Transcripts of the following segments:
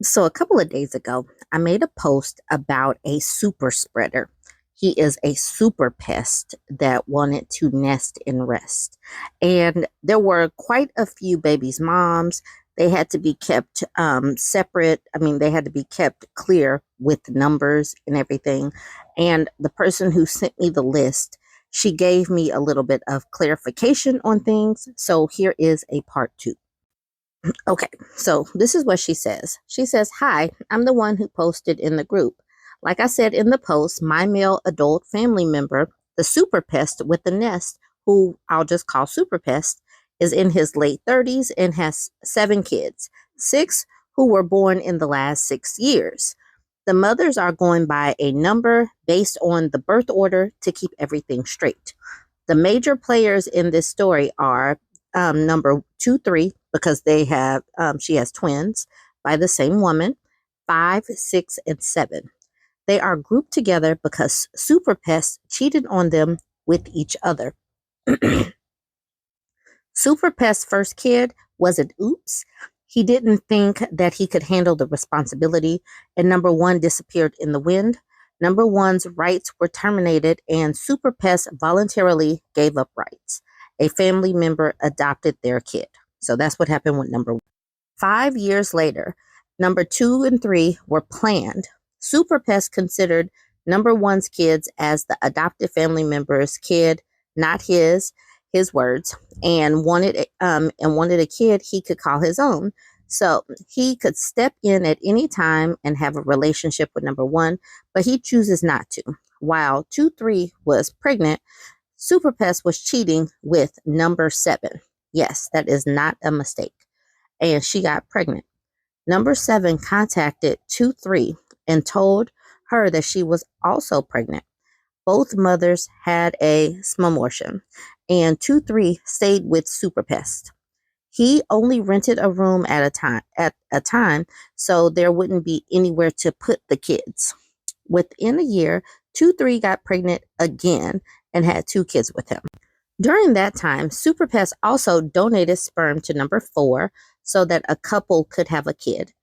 So, a couple of days ago, I made a post about a super spreader. He is a super pest that wanted to nest and rest. And there were quite a few babies' moms. They had to be kept separate. I mean, they had to be kept clear with numbers and everything. And the person who sent me the list, she gave me a little bit of clarification on things. So, here is a part two. Okay, so this is what she says. She says, "Hi, I'm the one who posted in the group. Like I said in the post, my male adult family member, the super pest with the nest, who I'll just call super pest, is in his late 30s and has 7 kids, 6 who were born in the last 6 years. The mothers are going by a number based on the birth order to keep everything straight. The major players in this story are number 2, 3, because she has twins by the same woman, 5, 6, and 7. They are grouped together because Super Pest cheated on them with each other. Super Pest's first kid was an oops. He didn't think that he could handle the responsibility, and number 1 disappeared in the wind. Number 1's rights were terminated, and Super Pest voluntarily gave up rights. A family member adopted their kid. So that's what happened with number 1. 5 years later, number 2 and 3 were planned. Super Pest considered number 1's kids as the adopted family member's kid, not his words, and wanted a kid he could call his own. So he could step in at any time and have a relationship with number 1, but he chooses not to. While 2, 3 was pregnant, Super Pest was cheating with number 7. Yes, that is not a mistake. And she got pregnant. Number 7 contacted 2, 3 and told her that she was also pregnant. Both mothers had a smomortion, and 2, 3 stayed with Super Pest. He only rented a room at a time, so there wouldn't be anywhere to put the kids. Within a year, 2, 3 got pregnant again and had 2 kids with him. During that time, Super Pest also donated sperm to number 4 so that a couple could have a kid.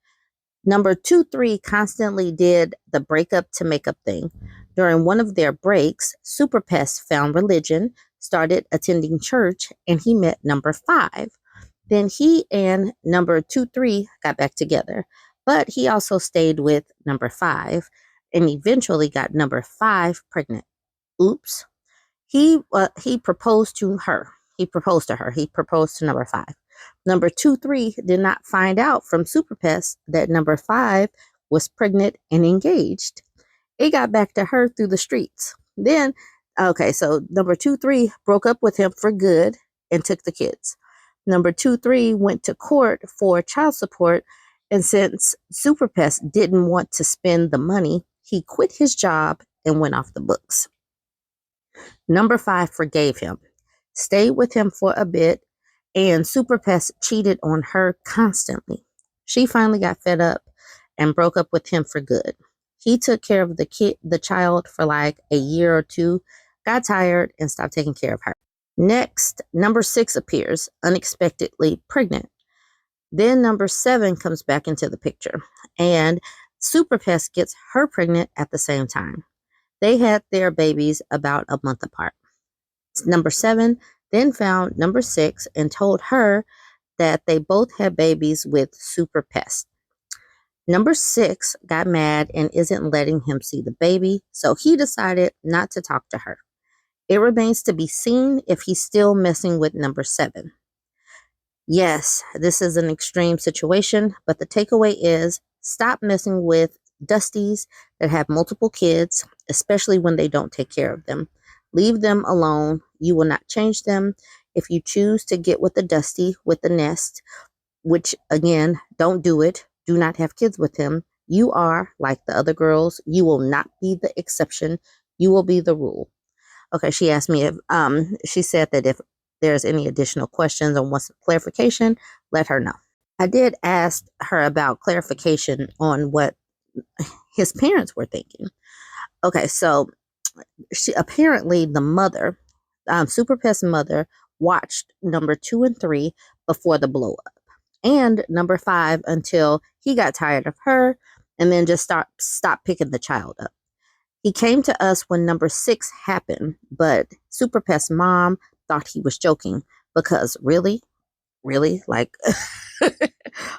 Number 2, 3 constantly did the breakup to make up thing. During one of their breaks, Super Pest found religion, started attending church, and he met number 5. Then he and number 2, 3 got back together, but he also stayed with number 5 and eventually got number 5 pregnant. Oops. He proposed to her. He proposed to her. He proposed to number 5. Number 2, 3 did not find out from Super Pest that number 5 was pregnant and engaged. It got back to her through the streets. Then, so number 2, 3 broke up with him for good and took the kids. Number 2, 3 went to court for child support, and since Super Pest didn't want to spend the money, he quit his job and went off the books. Number 5 forgave him, stayed with him for a bit, and Super Pest cheated on her constantly. She finally got fed up and broke up with him for good. He took care of the child for like a year or 2, got tired, and stopped taking care of her. Next, number 6 appears, unexpectedly pregnant. Then number 7 comes back into the picture, and Super Pest gets her pregnant at the same time. They had their babies about a month apart. Number 7 then found number 6 and told her that they both had babies with Super Pest. Number 6 got mad and isn't letting him see the baby, so he decided not to talk to her. It remains to be seen if he's still messing with number 7. Yes, this is an extreme situation, but the takeaway is stop messing with dusties that have multiple kids, especially when they don't take care of them. Leave them alone. You will not change them. If you choose to get with a dusty with the nest, which again, don't do it. Do not have kids with him. You are like the other girls. You will not be the exception. You will be the rule. Okay, she asked me if she said that if there's any additional questions or wants clarification, let her know. I did ask her about clarification on what his parents were thinking. Okay, so apparently the mother, Super Pest's mother, watched number 2 and 3 before the blow up. And number 5, until he got tired of her and then just stopped picking the child up. He came to us when number 6 happened, but Super Pest mom thought he was joking because really, like,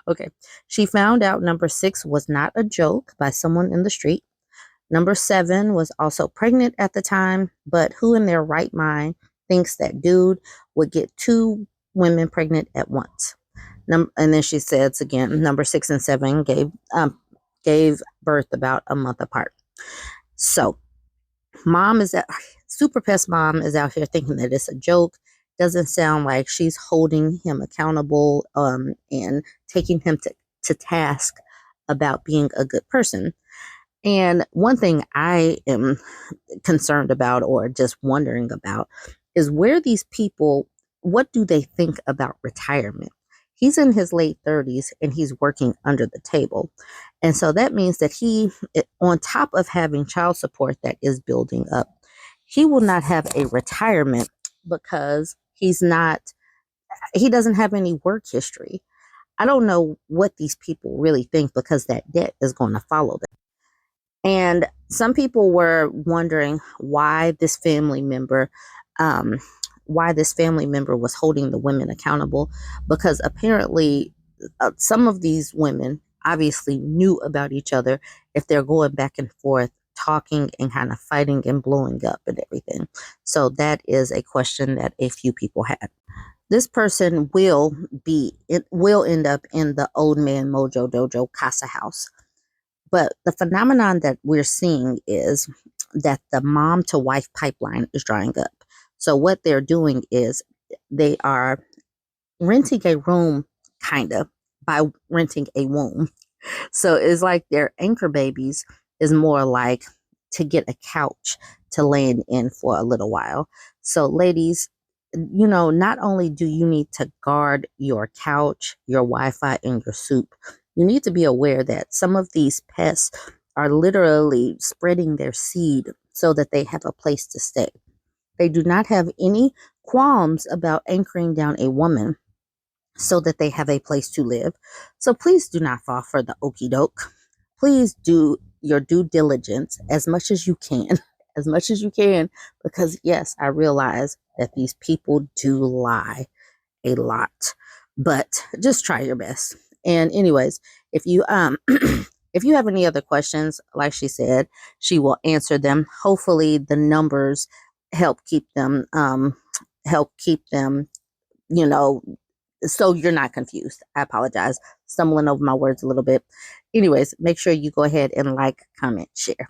okay. She found out number 6 was not a joke by someone in the street. Number 7 was also pregnant at the time, but who in their right mind thinks that dude would get 2 women pregnant at once? And then she says again, number 6 and 7 gave birth about a month apart. So Super Pest mom is out here thinking that it's a joke. Doesn't sound like she's holding him accountable and taking him to task about being a good person. And one thing I am concerned about or just wondering about is where these people, what do they think about retirement? He's in his late 30s and he's working under the table. And so that means that on top of having child support that is building up, he will not have a retirement because he doesn't have any work history. I don't know what these people really think because that debt is going to follow them. And some people were wondering why this family member was holding the women accountable, because apparently some of these women obviously knew about each other if they're going back and forth talking and kind of fighting and blowing up and everything. So that is a question that a few people had. This person will end up in the Old Man Mojo Dojo Casa House. But the phenomenon that we're seeing is that the mom to wife pipeline is drying up. So what they're doing is they are renting a room, kind of, by renting a womb. So it's like their anchor babies is more like to get a couch to land in for a little while. So ladies, not only do you need to guard your couch, your Wi-Fi, and your soup, you need to be aware that some of these pests are literally spreading their seed so that they have a place to stay. They do not have any qualms about anchoring down a woman so that they have a place to live. So please do not fall for the okie doke. Please do your due diligence as much as you can, because yes, I realize that these people do lie a lot, but just try your best. And anyways, if you if you have any other questions, like she said, she will answer them. Hopefully the numbers help keep them so you're not confused. I apologize, stumbling over my words a little bit. Anyways, make sure you go ahead and like, comment, share.